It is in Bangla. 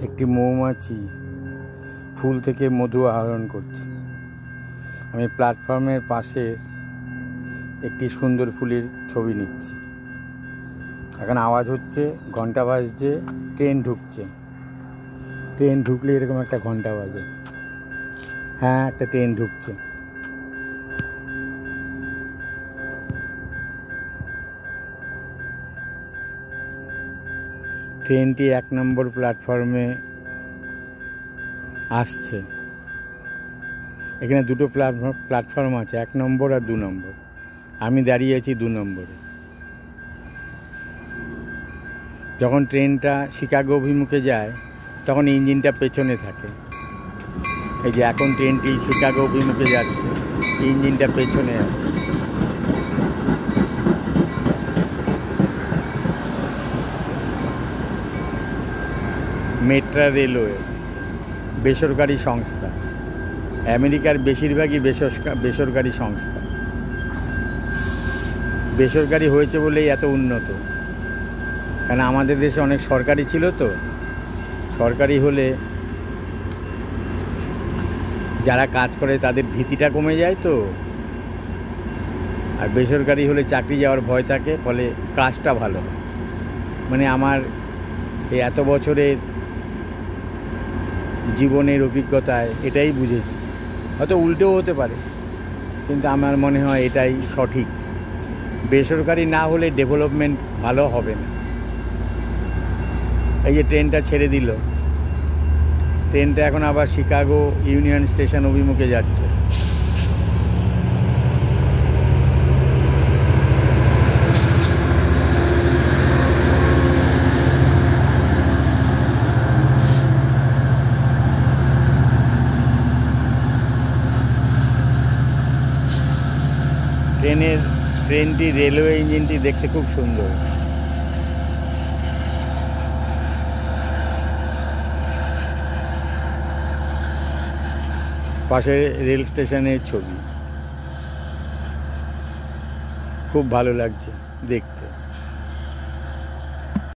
একটি মৌমাছি ফুল থেকে মধু আহরণ করছে। আমি প্ল্যাটফর্মের পাশে একটি সুন্দর ফুলের ছবি নিচ্ছি। এখন আওয়াজ হচ্ছে, ঘন্টা বাজছে, ট্রেন ঢুকছে। ট্রেন ঢুকলে এরকম একটা ঘন্টা বাজে। হ্যাঁ, একটা ট্রেন ঢুকছে। ট্রেনটি 1 নম্বর প্ল্যাটফর্মে আসছে। এখানে দুটো প্ল্যাটফর্ম আছে, 1 নম্বর আর 2 নম্বর। আমি দাঁড়িয়ে আছি 2 নম্বরে। যখন ট্রেনটা শিকাগো অভিমুখে যায় তখন ইঞ্জিনটা পেছনে থাকে। এই যে এখন ট্রেনটি শিকাগো অভিমুখে যাচ্ছে, ইঞ্জিনটা পেছনে আছে। মেট্রো রেলওয়ে বেসরকারি সংস্থা। আমেরিকার বেশিরভাগই বেসরকারি সংস্থা। বেসরকারি হয়েছে বলেই এত উন্নত। কারণ আমাদের দেশে অনেক সরকারি ছিল, তো সরকারি হলে যারা কাজ করে তাদের ভীতিটা কমে যায়, তো আর বেসরকারি হলে চাকরি যাওয়ার ভয় থাকে, ফলে কাজটা ভালো হয়। মানে আমার এই এত বছরের জীবনের অভিজ্ঞতায় এটাই বুঝেছি। হয়তো উল্টেও হতে পারে, কিন্তু আমার মনে হয় এটাই সঠিক। বেসরকারি না হলে ডেভেলপমেন্ট ভালো হবে না। এই যে ট্রেনটা ছেড়ে দিল, ট্রেনটা এখন আবার শিকাগো ইউনিয়ন স্টেশন অভিমুখে যাচ্ছে। ট্রেনটি রেলওয়ে ইঞ্জিনটি দেখতে খুব সুন্দর। পাশে রেল স্টেশনের ছবি, খুব ভালো লাগছে দেখতে।